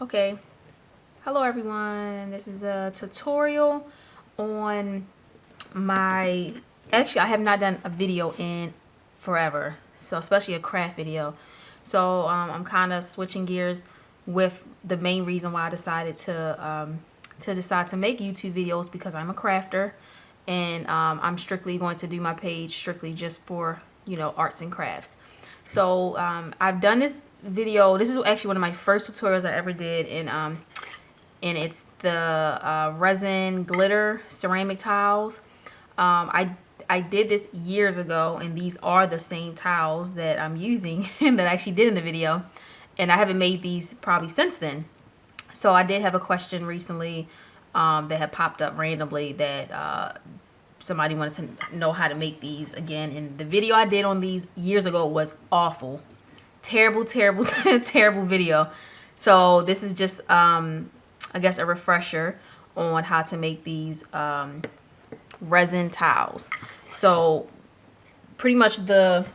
Okay, hello everyone. This is a tutorial on my, actually I have not done a video in forever, so especially a craft video. So I'm kind of switching gears with the main reason why I decided to make YouTube videos, because I'm a crafter, and I'm strictly going to do my page strictly just for, you know, arts and crafts. So I've done this video. This is actually one of my first tutorials I ever did, and it's the resin glitter ceramic tiles. I did this years ago, and these are the same tiles that I'm using and that I actually did in the video, and I haven't made these probably since then. So I did have a question recently that had popped up randomly that somebody wanted to know how to make these again, and the video I did on these years ago was awful. Terrible terrible video. So this is just I guess a refresher on how to make these resin tiles. So pretty much the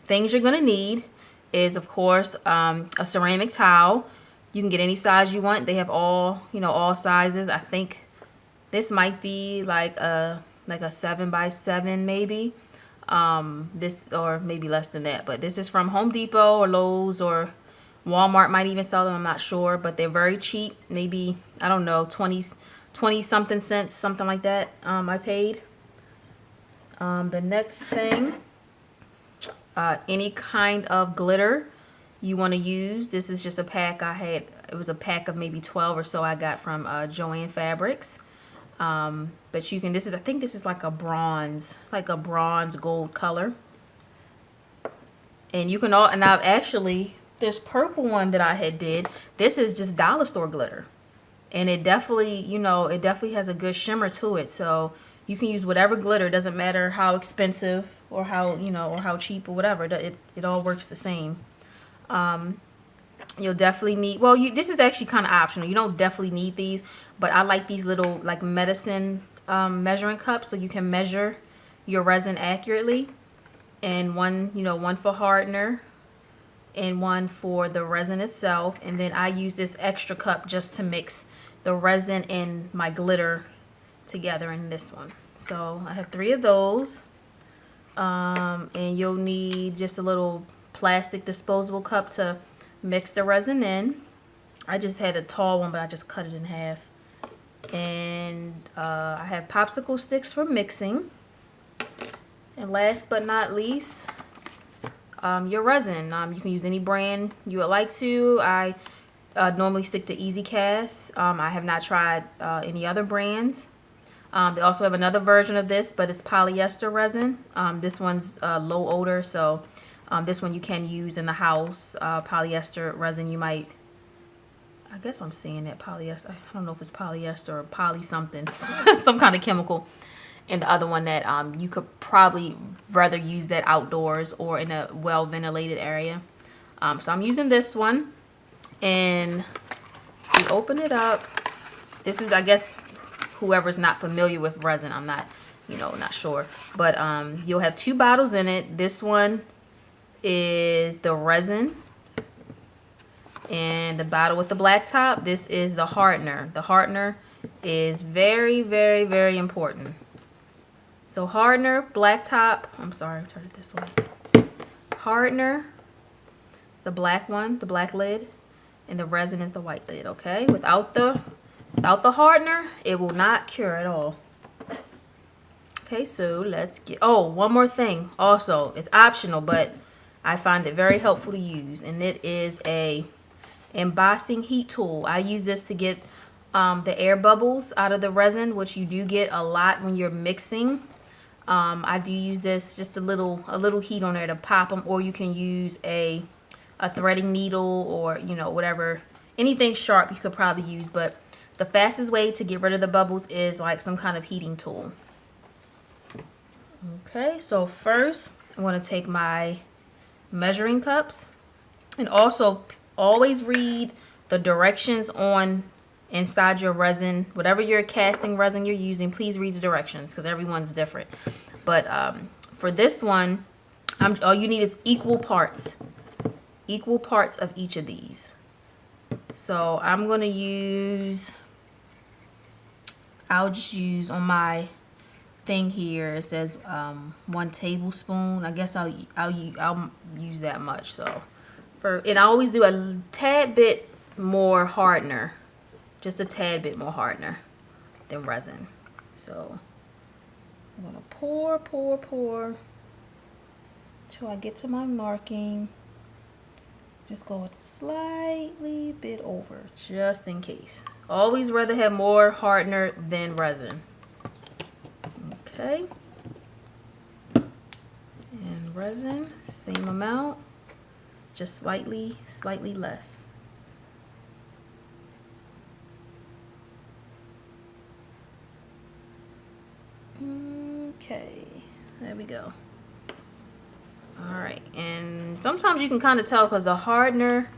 things you're gonna need is, of course, a ceramic tile. You can get any size you want. They have all, you know, all sizes. I think this might be like a 7x7 maybe. This, or maybe less than that, but this is from Home Depot or Lowe's, or Walmart might even sell them, I'm not sure, but they're very cheap. Maybe, I don't know, 20 something cents, something like that. I paid. The next thing, any kind of glitter you want to use. This is just a pack I had. It was a pack of maybe 12 or so I got from Joann Fabrics. But you can, this is, I think this is like a bronze gold color. And you can all, and I've actually, this purple one that I had did, this is just dollar store glitter. And it definitely, you know, it definitely has a good shimmer to it. So you can use whatever glitter. It doesn't matter how expensive or how, you know, or how cheap or whatever. It all works the same. You'll definitely need, well, this is actually kind of optional. You don't definitely need these, but I like these little like medicine measuring cups, so you can measure your resin accurately. And one, you know, one for hardener and one for the resin itself. And then I use this extra cup just to mix the resin and my glitter together in this one. So I have 3 of those. And you'll need just a little plastic disposable cup to mix the resin in. I just had a tall one, but I just cut it in half. And I have popsicle sticks for mixing. And last but not least, your resin. You can use any brand you would like to. I normally stick to Easy Cast. I have not tried any other brands. They also have another version of this, but it's polyester resin. This one's low odor, so this one you can use in the house. Polyester resin, you might, I guess I'm saying that polyester. I don't know if it's polyester or poly something, some kind of chemical. And the other one that you could probably rather use that outdoors or in a well ventilated area. So I'm using this one, and you open it up. This is, I guess, whoever's not familiar with resin, I'm not, you know, not sure, but you'll have 2 bottles in it. This one is the resin, and the bottle with the black top, this is the hardener. The hardener is very important. So hardener, black top, I'm sorry, turn it this way. Hardener, it's the black one, the black lid, and the resin is the white lid, okay? Without the hardener, it will not cure at all. Okay, so let's get, oh, one more thing. Also, it's optional, but I find it very helpful to use, and it is a embossing heat tool. I use this to get the air bubbles out of the resin, which you do get a lot when you're mixing. I do use this, just a little heat on there to pop them, or you can use a threading needle, or, you know, whatever, anything sharp you could probably use, but the fastest way to get rid of the bubbles is like some kind of heating tool. Okay, so first I'm going to take my measuring cups, and also always read the directions on inside your resin. Whatever your casting resin you're using, please read the directions, because everyone's different. But for this one, all you need is equal parts. equal parts of each of these. So I'm going to use, I'll just use on my thing here, it says 1 tablespoon. I guess I'll use that much. So and I always do a tad bit more hardener, just a tad bit more hardener than resin. So I'm gonna pour till I get to my marking. Just go a slightly bit over, just in case. Always rather have more hardener than resin. Okay. And resin, same amount, just slightly less. Okay, there we go. All right, and sometimes you can kind of tell because the hardener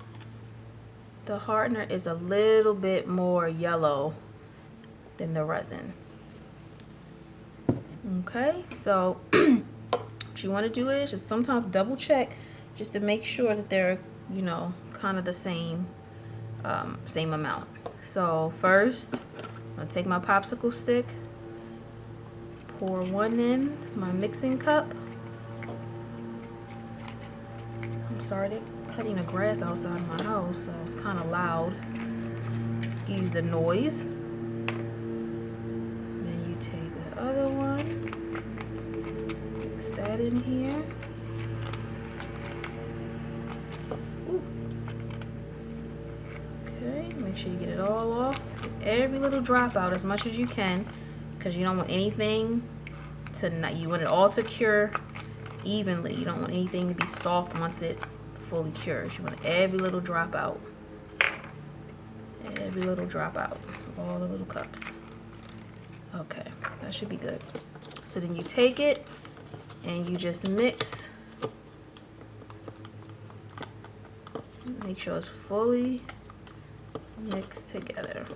is a little bit more yellow than the resin. Okay, so what you want to do is just sometimes double check just to make sure that they're, you know, kind of the same amount. So first, I'm gonna take my popsicle stick, pour one in my mixing cup. I'm sorry, they're cutting the grass outside of my house, so it's kind of loud. Excuse the noise. Then you take the other one, mix that in here. Ooh. Okay, make sure you get it all off. Every little drop out as much as you can, because you don't want anything to not, you want it all to cure evenly. You don't want anything to be soft once it fully cures. You want every little drop out. Every little drop out. All the little cups. Okay, that should be good. So then you take it and you just mix. Make sure it's fully mixed together.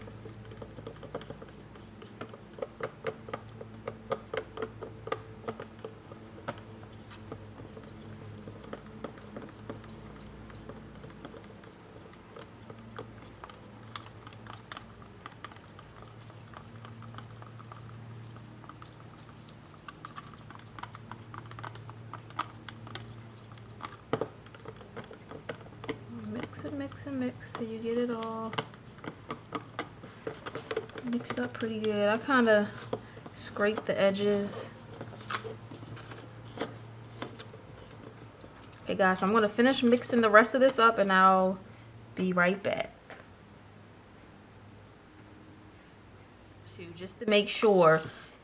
Mix so you get it all mixed up pretty good. I kind of scrape the edges. Okay guys, so I'm going to finish mixing the rest of this up and I'll be right back. Just to make sure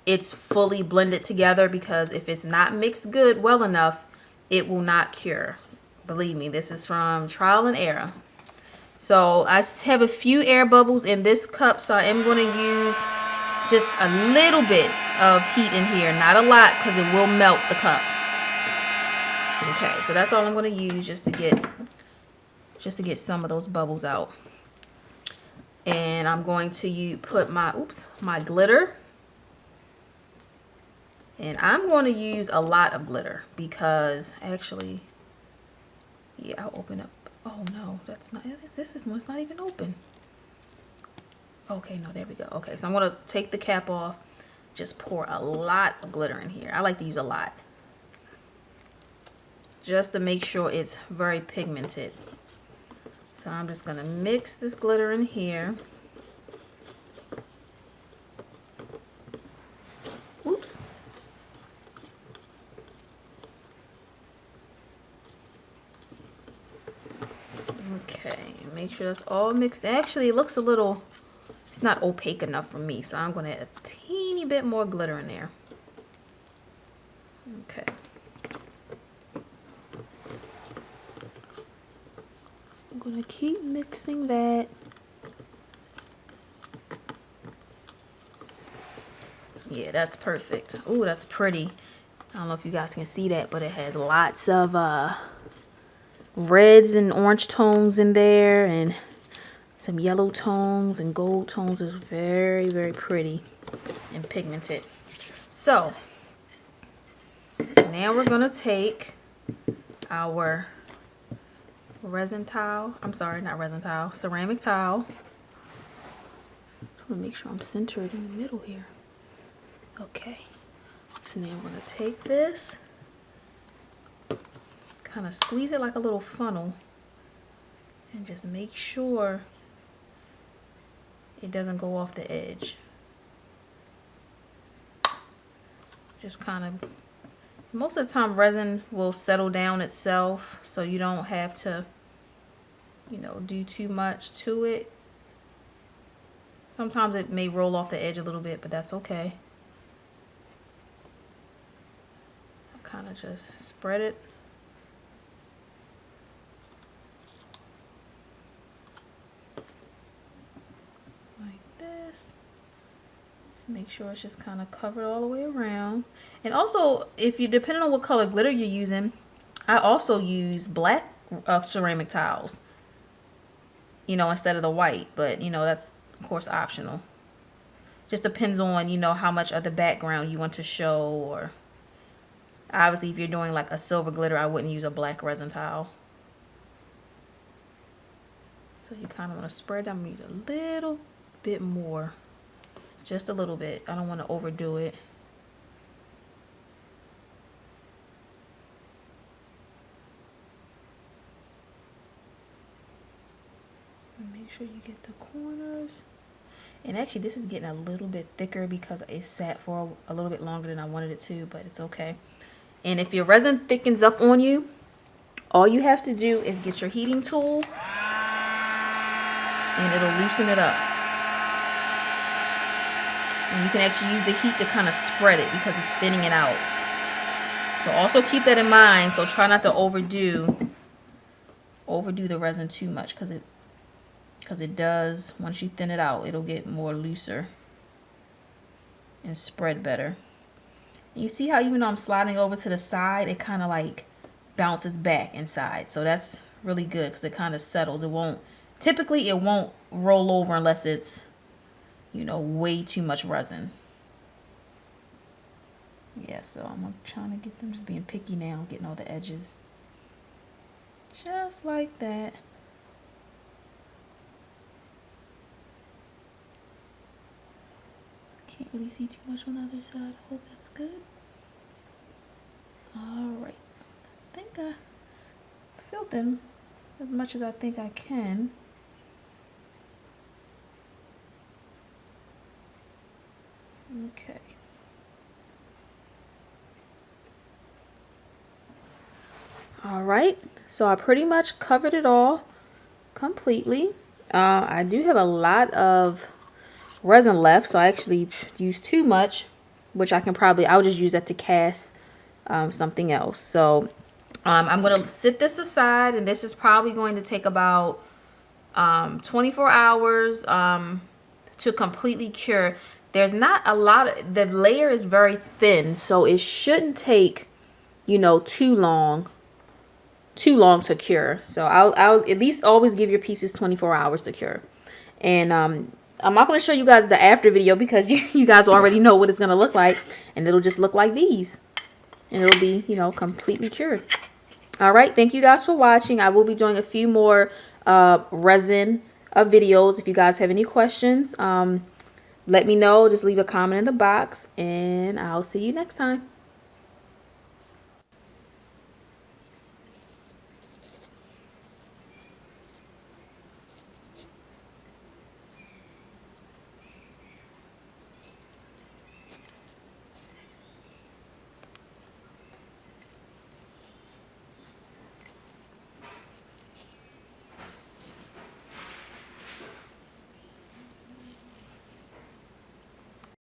it's fully blended together, because if it's not mixed good well enough, it will not cure. Believe me, this is from trial and error. So I have a few air bubbles in this cup, so I am going to use just a little bit of heat in here, not a lot, because it will melt the cup. Okay, so that's all I'm going to use just to get some of those bubbles out. And I'm going to put my glitter. And I'm going to use a lot of glitter because actually, yeah, I'll open up. Oh no, that's not, this is it's not even open. Okay, no, there we go. Okay, so I'm going to take the cap off, just pour a lot of glitter in here. I like to use a lot, just to make sure it's very pigmented. So I'm just going to mix this glitter in here. Oops. Okay, make sure that's all mixed. Actually, it looks a little, it's not opaque enough for me, so I'm going to add a teeny bit more glitter in there. Okay. I'm going to keep mixing that. Yeah, that's perfect. Ooh, that's pretty. I don't know if you guys can see that, but it has lots of reds and orange tones in there, and some yellow tones and gold tones. Is very, very pretty and pigmented. So now we're gonna take our resin towel. I'm sorry, not resin towel, ceramic towel. I want to make sure I'm centered in the middle here. Okay. So now I'm going to take this, kind of squeeze it like a little funnel, and just make sure it doesn't go off the edge. Just kind of, most of the time resin will settle down itself, so you don't have to, you know, do too much to it. Sometimes it may roll off the edge a little bit, but that's okay. I kind of just spread it. Like this. Just make sure it's just kind of covered all the way around. And also, if you, depending on what color glitter you're using, I also use black ceramic tiles, you know, instead of the white, but you know, that's of course optional. Just depends on, you know, how much of the background you want to show, or obviously if you're doing like a silver glitter, I wouldn't use a black resin tile. So you kind of want to spread them, use a little bit more, just a little bit. I don't want to overdo it. Make sure you get the corners. And actually this is getting a little bit thicker because it sat for a little bit longer than I wanted it to, but it's okay. And if your resin thickens up on you, all you have to do is get your heating tool and it'll loosen it up. And you can actually use the heat to kind of spread it because it's thinning it out. So also keep that in mind. So try not to overdo the resin too much, because it does, once you thin it out, it'll get more looser and spread better. And you see how even though I'm sliding over to the side, it kind of like bounces back inside. So that's really good because it kind of settles. It won't, typically it won't roll over unless it's, you know, way too much resin. Yeah, so I'm trying to get them, just being picky now, getting all the edges. Just like that. Can't really see too much on the other side. I hope that's good. Alright. I think I filled them as much as I think I can. Okay. Alright. So I pretty much covered it all completely. I do have a lot of resin left, so I actually used too much, which I can probably, I'll just use that to cast something else. So I'm going to sit this aside, and this is probably going to take about 24 hours to completely cure. There's not a lot, the layer is very thin, so it shouldn't take, you know, too long to cure. So I'll at least always give your pieces 24 hours to cure. And I'm not going to show you guys the after video because you guys already know what it's going to look like, and it'll just look like these, and it'll be, you know, completely cured. All right, thank you guys for watching. I will be doing a few more resin videos. If you guys have any questions, let me know. Just leave a comment in the box, and I'll see you next time.